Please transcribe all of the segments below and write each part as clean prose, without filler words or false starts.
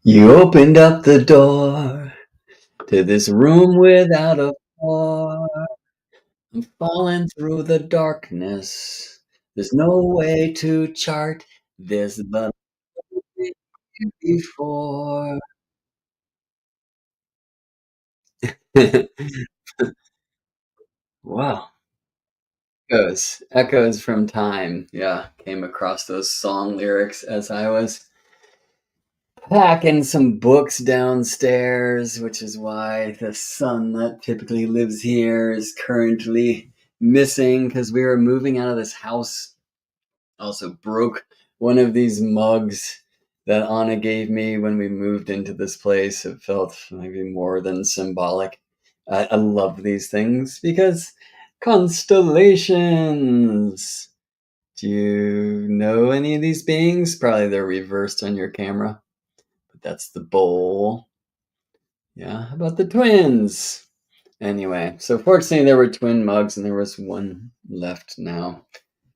You opened up the door to this room without a floor. I'm falling through the darkness. There's no way to chart this, but before. Wow. Echoes from time. Yeah, came across those song lyrics as I was packing some books downstairs, which is why the sun that typically lives here is currently missing because we were moving out of this house. Also broke one of these mugs that Anna gave me when we moved into this place. It felt maybe more than symbolic. I love these things because constellations. Do you know any of these beings? Probably they're reversed on your camera. That's the bowl. Yeah, how about the twins? Anyway, so fortunately there were twin mugs and there was one left now.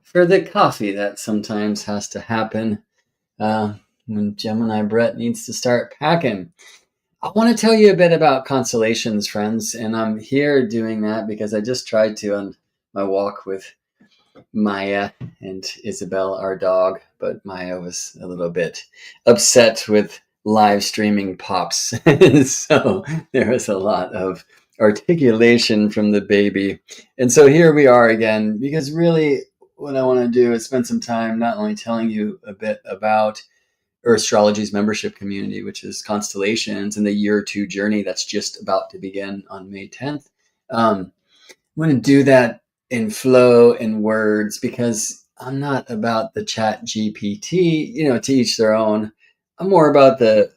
For the coffee, that sometimes has to happen when Gemini Brett needs to start packing. I want to tell you a bit about constellations, friends, and I'm here doing that because I just tried to on my walk with Maya and Isabel, our dog, but Maya was a little bit upset with live streaming pops. So there was a lot of articulation from the baby. And so here we are again, because really what I want to do is spend some time not only telling you a bit about Astrology's membership community, which is constellations and the year 2 journey that's just about to begin on May 10th. I'm going to do that in flow and words because I'm not about the chat GPT, to each their own. I'm more about the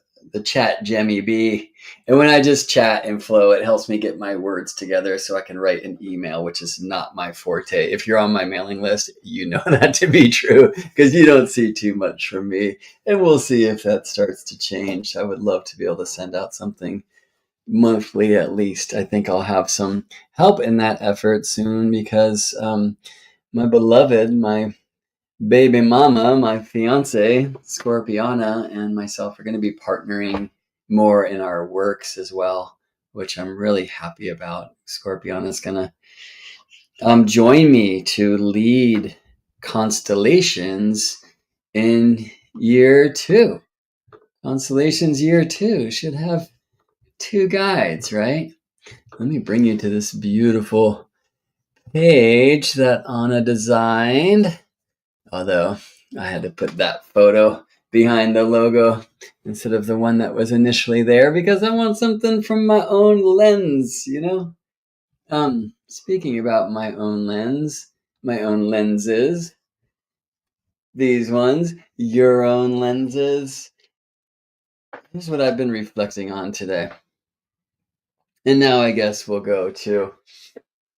chat Jemmy B. And when I just chat and flow, it helps me get my words together so I can write an email, which is not my forte. If you're on my mailing list, you know that to be true because you don't see too much from me. And we'll see if that starts to change. I would love to be able to send out something monthly at least. I think I'll have some help in that effort soon because my beloved, my baby mama, my fiance, Scorpiana, and myself are going to be partnering more in our works as well, which I'm really happy about. Scorpiana's going to join me to lead constellations in year 2. Constellations year 2 should have 2 guides, right? Let me bring you to this beautiful page that Anna designed. Although I had to put that photo behind the logo instead of the one that was initially there because I want something from my own lens, Speaking about my own lens, my own lenses, these ones, your own lenses. Here's what I've been reflecting on today. And now I guess we'll go to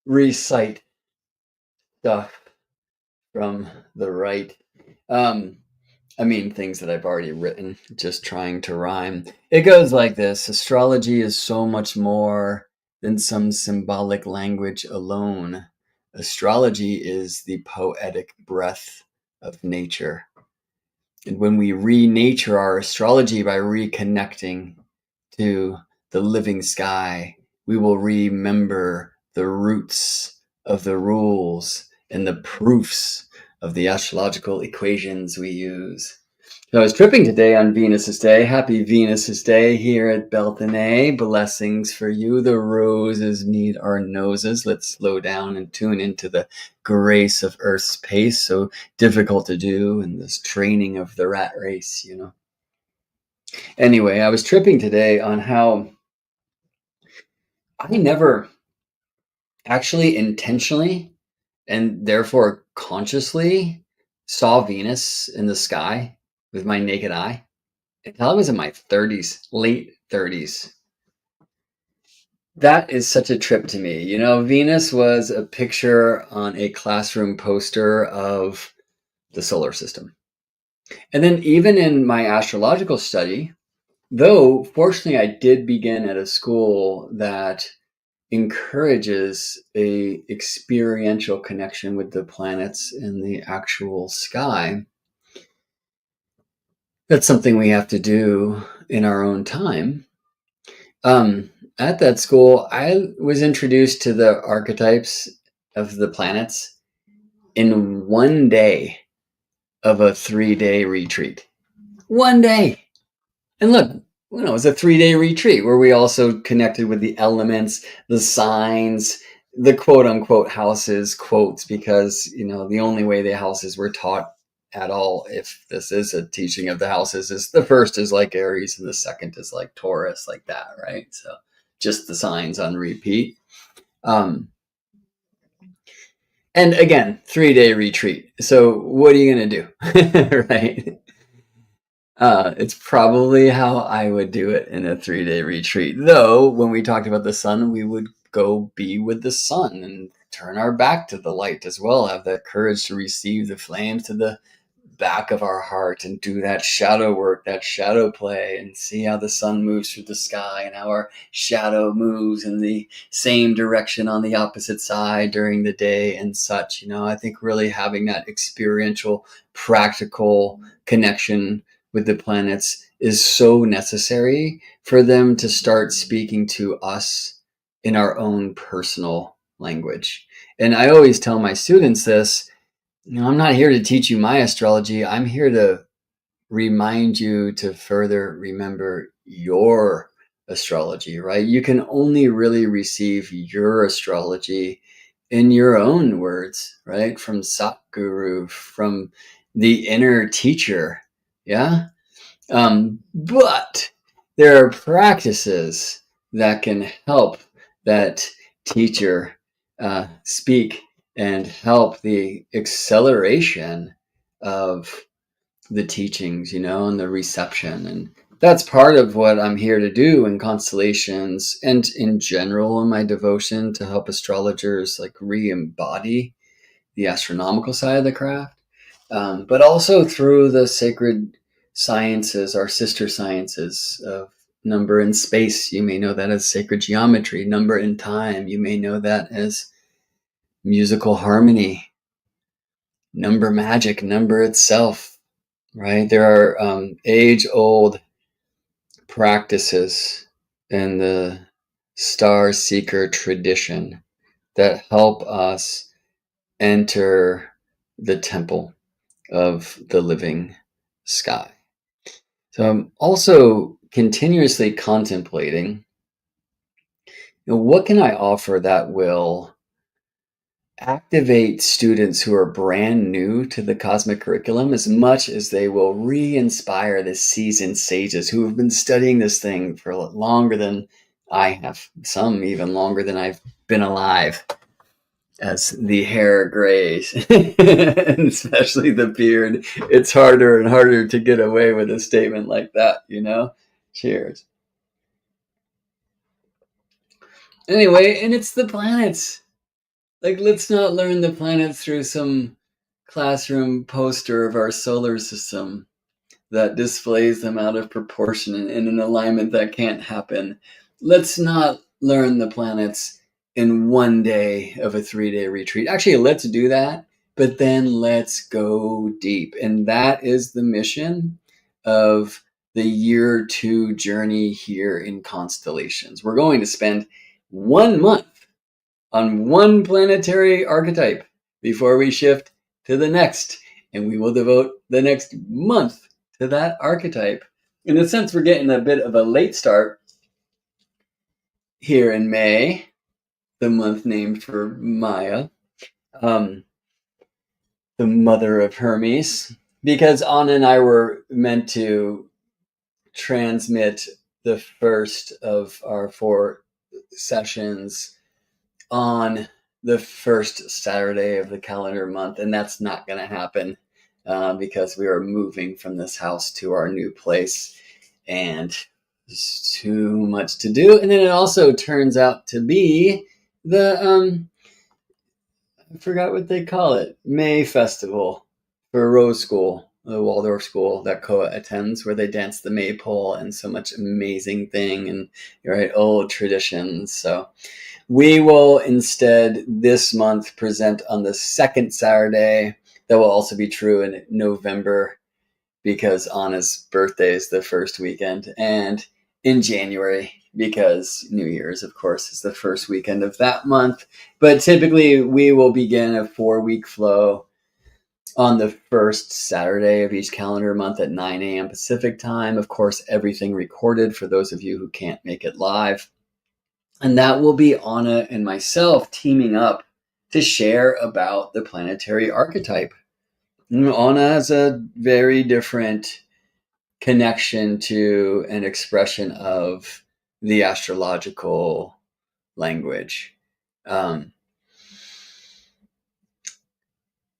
recite stuff from the right. Things that I've already written, just trying to rhyme. It goes like this: astrology is so much more than some symbolic language alone. Astrology is the poetic breath of nature. And when we re-nature our astrology by reconnecting to the living sky, we will remember the roots of the rules and the proofs of the astrological equations we use. So I was tripping today on Venus's Day. Happy Venus's Day here at Beltane. Blessings for you. The roses need our noses. Let's slow down and tune into the grace of Earth's pace. So difficult to do in this training of the rat race, Anyway, I was tripping today on how I never actually intentionally and therefore consciously saw Venus in the sky with my naked eye until I was in my 30s, late 30s. That is such a trip to me. Venus was a picture on a classroom poster of the solar system. And then even in my astrological study, though fortunately I did begin at a school that encourages a experiential connection with the planets in the actual sky. That's something we have to do in our own time. At that school, I was introduced to the archetypes of the planets in one day of a 3-day retreat. One day. And look, it was a 3-day retreat where we also connected with the elements, the signs, the quote unquote houses, quotes, because, the only way the houses were taught at all, if this is a teaching of the houses, is the first is like Aries and the second is like Taurus, like that, right? So just the signs on repeat. And again, 3-day retreat. So what are you going to do? Right? It's probably how I would do it in a 3-day retreat. Though, when we talked about the sun, we would go be with the sun and turn our back to the light as well. Have that courage to receive the flames to the back of our heart and do that shadow work, that shadow play, and see how the sun moves through the sky and how our shadow moves in the same direction on the opposite side during the day and such. I think really having that experiential, practical connection with the planets is so necessary for them to start speaking to us in our own personal language. And I always tell my students this, I'm not here to teach you my astrology. I'm here to remind you to further remember your astrology, right? You can only really receive your astrology in your own words, right? From Satguru, from the inner teacher. Yeah. But there are practices that can help that teacher speak and help the acceleration of the teachings, and the reception. And that's part of what I'm here to do in constellations and in general in my devotion, to help astrologers like re-embody the astronomical side of the craft, but also through the sacred sciences, our sister sciences of number and space. You may know that as sacred geometry. Number and time, you may know that as musical harmony. Number magic, number itself, right? There are age-old practices in the star seeker tradition that help us enter the temple of the living sky. So I'm also continuously contemplating, what can I offer that will activate students who are brand new to the cosmic curriculum as much as they will re-inspire the seasoned sages who have been studying this thing for longer than I have, some even longer than I've been alive, as the hair grays, and especially the beard. It's harder and harder to get away with a statement like that, Cheers. Anyway, and it's the planets. Like, let's not learn the planets through some classroom poster of our solar system that displays them out of proportion and in an alignment that can't happen. Let's not learn the planets in one day of a 3-day retreat. Actually, let's do that, but then let's go deep. And that is the mission of the year 2 journey here in Constellations. We're going to spend 1 month on one planetary archetype before we shift to the next. And we will devote the next month to that archetype. In a sense, we're getting a bit of a late start here in May, the month named for Maya, the mother of Hermes, because Anna and I were meant to transmit the first of our 4 sessions on the first Saturday of the calendar month, and that's not going to happen because we are moving from this house to our new place, and there's too much to do. And then it also turns out to be the I forgot what they call it, May Festival for Rose School, the Waldorf school that Koa attends, where they dance the maypole and so much amazing thing and old traditions. So we will instead this month present on the second Saturday. That will also be true in November. because Anna's birthday is the first weekend, and in January because New Year's, of course, is the first weekend of that month. But typically we will begin a 4-week flow on the first Saturday of each calendar month at 9 a.m. Pacific time. Of course, everything recorded for those of you who can't make it live. And that will be Anna and myself teaming up to share about the planetary archetype. Anna has a very different connection to an expression of the astrological language.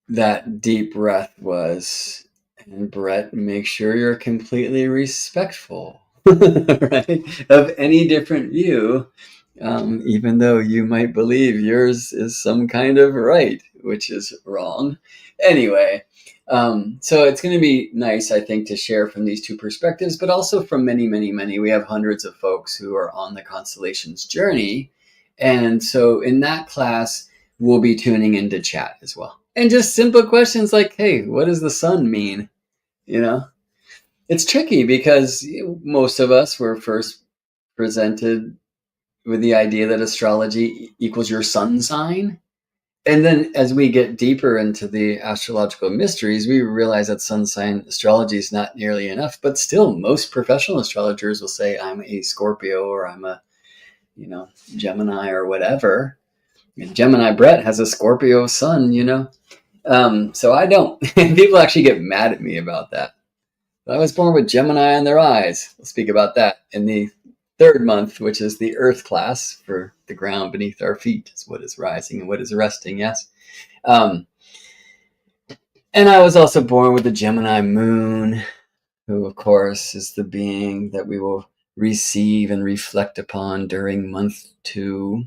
That deep breath was, and Brett, make sure you're completely respectful, right, of any different view, even though you might believe yours is some kind of right, which is wrong. Anyway, so it's going to be nice, I think, to share from these two perspectives, but also from many, many, many. We have hundreds of folks who are on the constellations journey. And so in that class, we'll be tuning into chat as well. And just simple questions like, hey, what does the sun mean? You know, it's tricky because most of us were first presented with the idea that astrology equals your sun sign. And then as we get deeper into the astrological mysteries, we realize that sun sign astrology is not nearly enough. But still, most professional astrologers will say, I'm a Scorpio or I'm a, Gemini or whatever. And Gemini Brett has a Scorpio sun, So I don't. People actually get mad at me about that. I was born with Gemini in their eyes. We'll speak about that in the third month, which is the Earth class for the ground beneath our feet, is what is rising and what is resting, yes. And I was also born with the Gemini moon, who, of course, is the being that we will receive and reflect upon during month 2.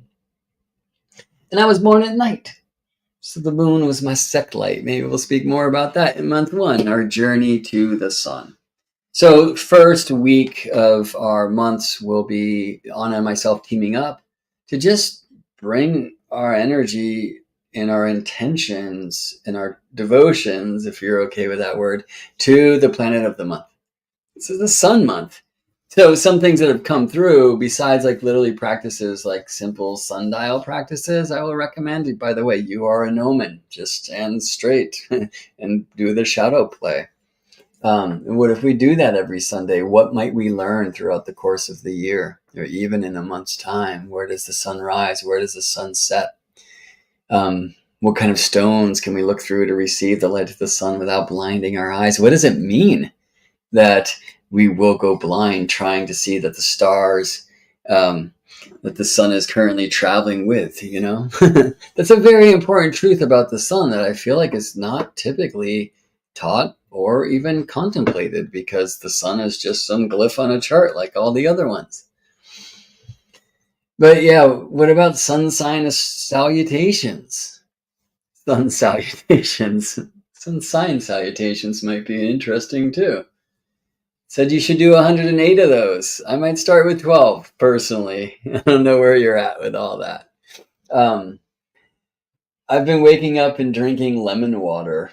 And I was born at night. So the moon was my sect-light. Maybe we'll speak more about that in month 1, our journey to the sun. So first week of our months will be Anna and myself teaming up to just bring our energy and our intentions and our devotions, if you're okay with that word, to the planet of the month. This is the sun month. So some things that have come through, besides like literally practices like simple sundial practices, I will recommend. By the way, you are a gnomon. Just stand straight and do the shadow play. What if we do that every Sunday? What might we learn throughout the course of the year, or even in a month's time? Where does the sun rise? Where does the sun set? What kind of stones can we look through to receive the light of the sun without blinding our eyes? What does it mean that we will go blind trying to see that the stars, that the sun is currently traveling with, That's a very important truth about the sun that I feel like is not typically taught or even contemplated, because the sun is just some glyph on a chart like all the other ones. But yeah, what about sun sign salutations? Sun salutations. Sun sign salutations might be interesting too. Said you should do 108 of those. I might start with 12, personally. I don't know where you're at with all that. I've been waking up and drinking lemon water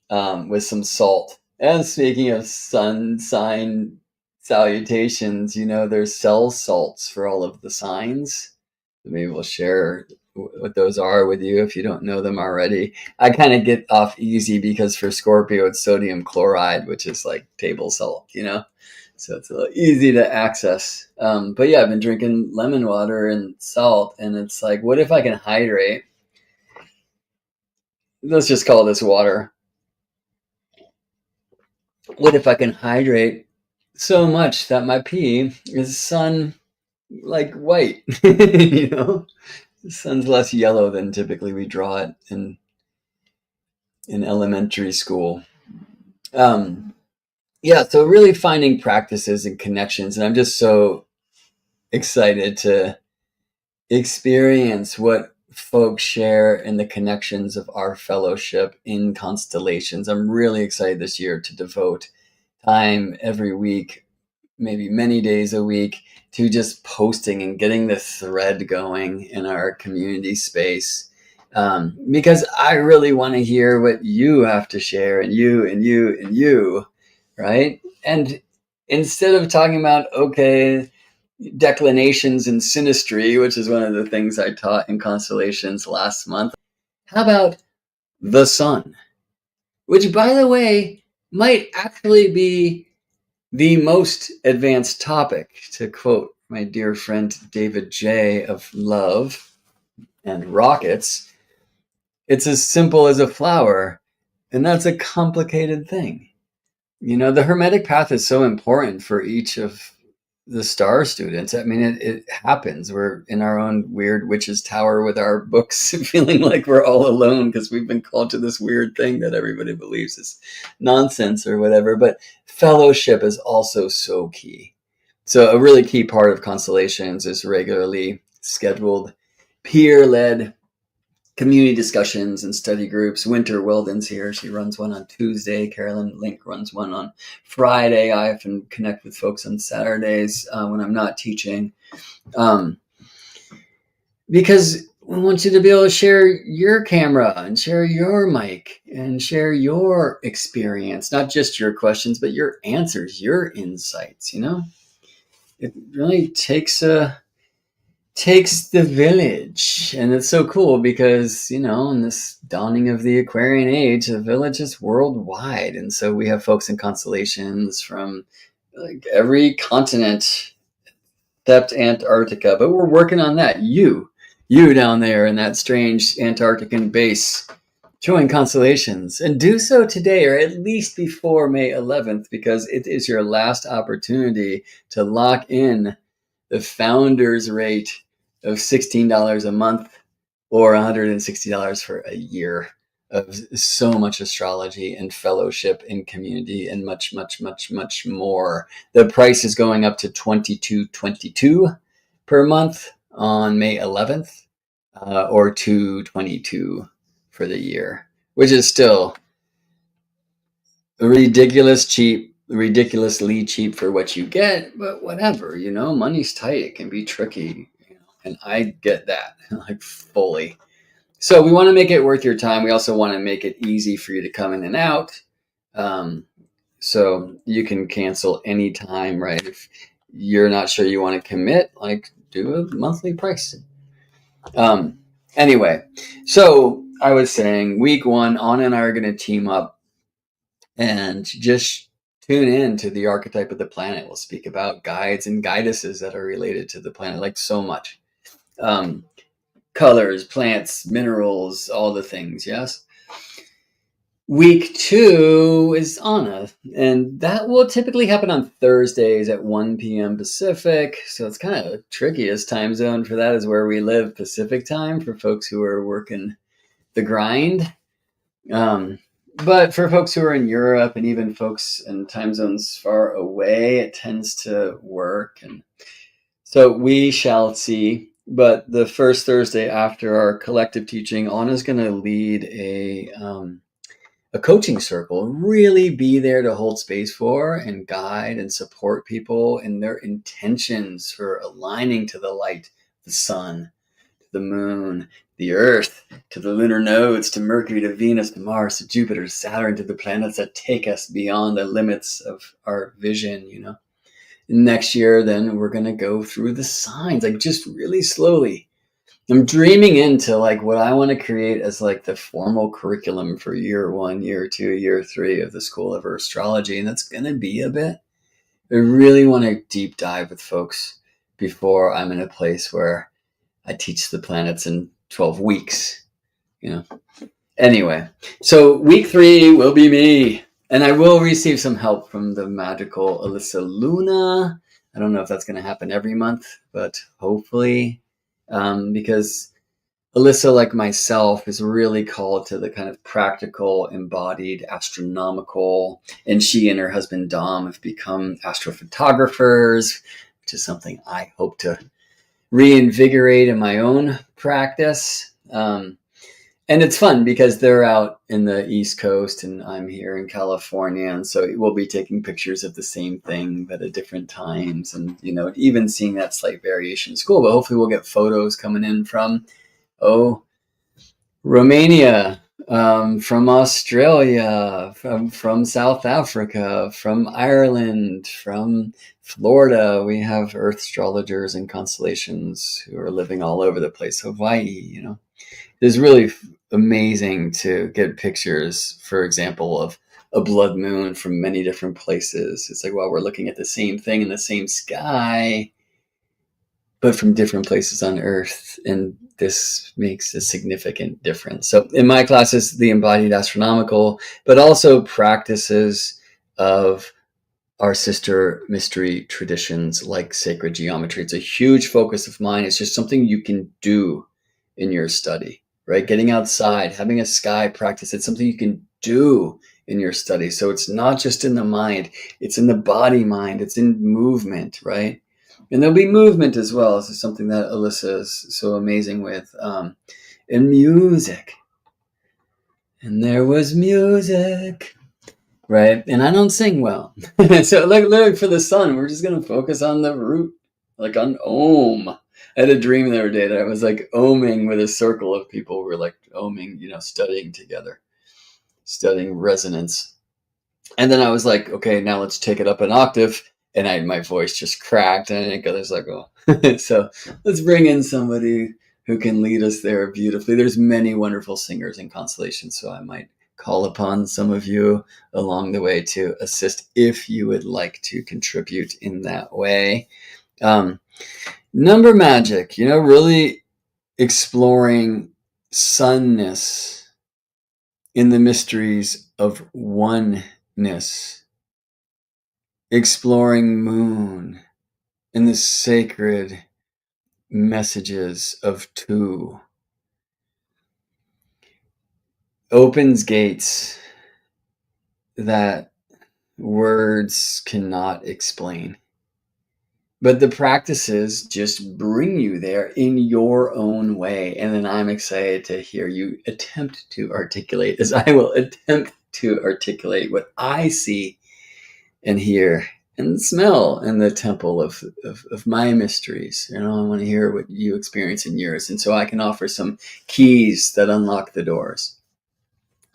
with some salt. And speaking of sun sign salutations, there's cell salts for all of the signs. Maybe we'll share what those are with you if you don't know them already. I kind of get off easy because for Scorpio, it's sodium chloride, which is like table salt, So it's a little easy to access. But yeah, I've been drinking lemon water and salt, and it's like, what if I can hydrate? Let's just call this water. What if I can hydrate so much that my pee is sun like white? The sun's less yellow than typically we draw it in elementary school. Yeah, so really finding practices and connections, and I'm just so excited to experience what folks share in the connections of our fellowship in constellations. I'm really excited this year to devote time every week, maybe many days a week, to just posting and getting the thread going in our community space because I really want to hear what you have to share, and you and you and you, right? And instead of talking about, okay, declinations and synastry, which is one of the things I taught in constellations last month, how about the sun? Which, by the way, might actually be the most advanced topic, to quote my dear friend David J. of Love and Rockets. It's as simple as a flower, and that's a complicated thing. You know, the Hermetic path is so important for each of the star students. I mean, it happens. We're in our own weird witch's tower with our books, feeling like we're all alone because we've been called to this weird thing that everybody believes is nonsense or whatever. But fellowship is also so key. So a really key part of constellations is regularly scheduled peer-led community discussions and study groups. Winter Weldon's here. She runs one on Tuesday. Carolyn Link runs one on Friday. I often connect with folks on Saturdays when I'm not teaching. Because we want you to be able to share your camera and share your mic and share your experience, not just your questions, but your answers, your insights, you know? It really takes the village. And it's so cool because, you know, in this dawning of the Aquarian age, the village is worldwide. And so we have folks in constellations from like every continent except Antarctica. But we're working on that. You down there in that strange Antarctican base, join constellations, and do so today, or at least before May 11th, because it is your last opportunity to lock in the founder's rate of $16 a month or $160 for a year of so much astrology and fellowship and community and much, much, much, much more. The price is going up to $22.22 per month on May 11th, or $222 for the year, which is still ridiculously cheap for what you get, but whatever, you know, money's tight. It can be tricky, you know, and I get that like fully. So we want to make it worth your time. We also want to make it easy for you to come in and out. So you can cancel anytime, right? If you're not sure you want to commit, like do a monthly price. Anyway, so I was saying week 1, Anna and I are going to team up and just tune in to the archetype of the planet. We'll speak about guides and guidesses that are related to the planet, like so much. Colors, plants, minerals, all the things, yes? Week 2 is Anna, and that will typically happen on Thursdays at 1 p.m. Pacific. So it's kind of the trickiest time zone for that is where we live, Pacific time, for folks who are working the grind. But for folks who are in Europe and even folks in time zones far away, it tends to work. And so we shall see. But the first Thursday after our collective teaching, Anna's going to lead a coaching circle, really be there to hold space for and guide and support people in their intentions for aligning to the light, the sun, the moon, the earth, to the lunar nodes, to Mercury, to Venus, to Mars, to Jupiter, to Saturn, to the planets that take us beyond the limits of our vision, you know. Next year, then we're going to go through the signs, like just really slowly. I'm dreaming into like what I want to create as like the formal curriculum for year 1, year 2, year 3 of the School of Astrology. And that's going to be a bit. I really want to deep dive with folks before I'm in a place where I teach the planets in 12 weeks, you know. Anyway, so week 3 will be me. And I will receive some help from the magical Alyssa Luna. I don't know if that's going to happen every month, but hopefully, because Alyssa, like myself, is really called to the kind of practical, embodied, astronomical, and she and her husband Dom have become astrophotographers, which is something I hope to reinvigorate in my own practice. And it's fun because they're out in the East Coast and I'm here in California. And so we'll be taking pictures of the same thing, but at different times. And, you know, even seeing that slight variation in school, but hopefully we'll get photos coming in from, Romania, from Australia, from South Africa, from Ireland, from Florida. We have earth astrologers and constellations who are living all over the place. Hawaii, it's really amazing to get pictures, for example, of a blood moon from many different places. It's like, well, we're looking at the same thing in the same sky, but from different places on Earth. And this makes a significant difference. So in my classes, the embodied astronomical, but also practices of our sister mystery traditions like sacred geometry. It's a huge focus of mine. It's just something you can do in your study, right? Getting outside, having a sky practice. It's something you can do in your study. So it's not just in the mind, it's in the body mind, it's in movement, right? And there'll be movement as well. This is something that Alyssa is so amazing with. And music. And there was music. Right. And I don't sing well. So look for the sun. We're just going to focus on the root, like on Om. I had a dream the other day that I was like oming with a circle of people who were like oming, studying together, studying resonance. And then I was like, okay, now let's take it up an octave. And my voice just cracked. And I think others like, oh. So let's bring in somebody who can lead us there beautifully. There's many wonderful singers in constellations, so I might call upon some of you along the way to assist if you would like to contribute in that way. Number magic, really exploring sunness in the mysteries of oneness, exploring moon in the sacred messages of two, opens gates that words cannot explain. But the practices just bring you there in your own way. And then I'm excited to hear you attempt to articulate, as I will attempt to articulate what I see and hear and smell in the temple of my mysteries. I want to hear what you experience in yours. And so I can offer some keys that unlock the doors.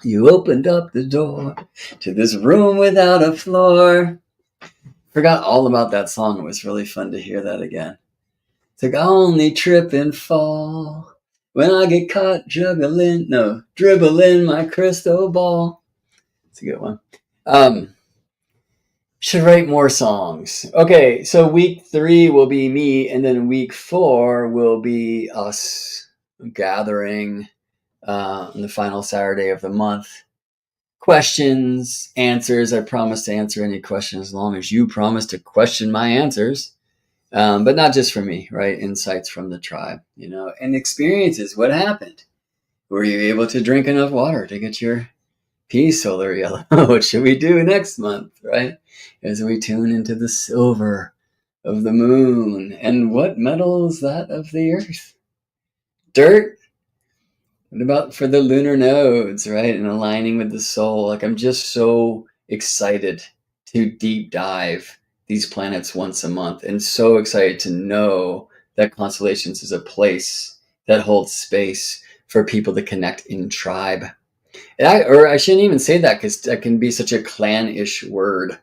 You opened up the door to this room without a floor. Forgot all about that song. It was really fun to hear that again. It's like, I only trip and fall when I get caught dribbling my crystal ball. It's a good one. Should write more songs. Okay, so week 3 will be me, and then week 4 will be us gathering on the final Saturday of the month. Questions, answers. I promise to answer any questions as long as you promise to question my answers. But not just from me, right? Insights from the tribe, and experiences. What happened? Were you able to drink enough water to get your pea solar yellow? What should we do next month, right? As we tune into the silver of the moon. And what metal is that of the earth? Dirt? What about for the lunar nodes, right? And aligning with the soul. Like, I'm just so excited to deep dive these planets once a month, and so excited to know that constellations is a place that holds space for people to connect in tribe. Or I shouldn't even say that, because that can be such a clan-ish word.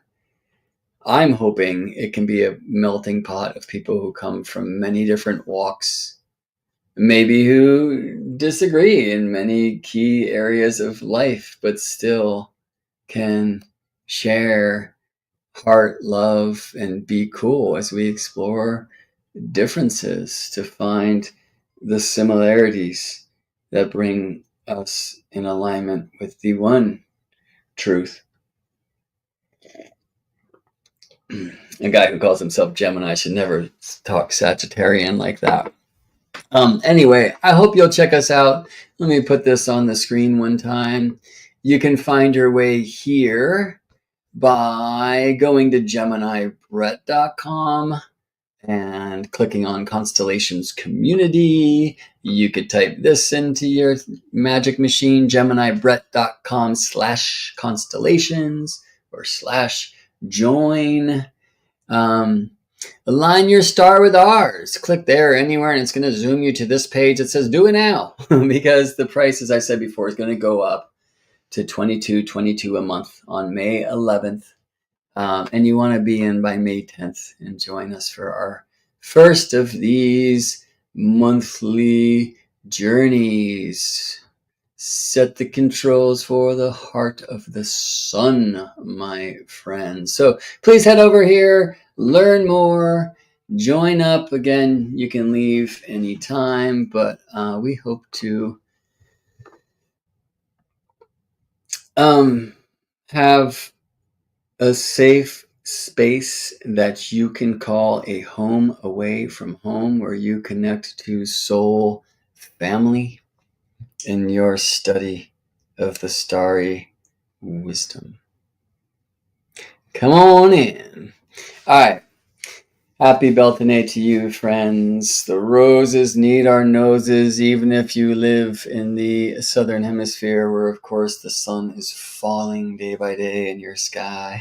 I'm hoping it can be a melting pot of people who come from many different walks, maybe who disagree in many key areas of life, but still can share heart, love, and be cool as we explore differences to find the similarities that bring us in alignment with the one truth. A guy who calls himself Gemini should never talk Sagittarian like that. Anyway, I hope you'll check us out. Let me put this on the screen one time. You can find your way here by going to GeminiBrett.com and clicking on Constellations Community. You could type this into your magic machine, GeminiBrett.com/constellations or /join. Align your star with ours. Click there anywhere and it's going to zoom you to this page that says do it now because the price, as I said before, is going to go up to $22.22 a month on May 11th. And you want to be in by May 10th and join us for our first of these monthly journeys. Set the controls for the heart of the sun, my friends. So please head over here, learn more, join up. Again, you can leave anytime, but we hope to have a safe space that you can call a home away from home, where you connect to soul family in your study of the starry wisdom. Come on in. All right. Happy Beltane to you, friends. The roses need our noses, even if you live in the southern hemisphere, where, of course, the sun is falling day by day in your sky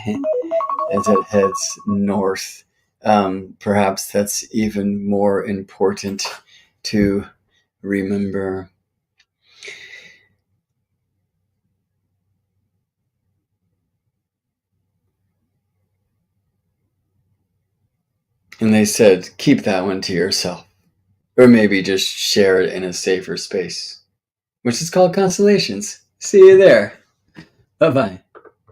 as it heads north. Perhaps that's even more important to remember. And they said, keep that one to yourself. Or maybe just share it in a safer space, which is called constellations. See you there. Bye-bye.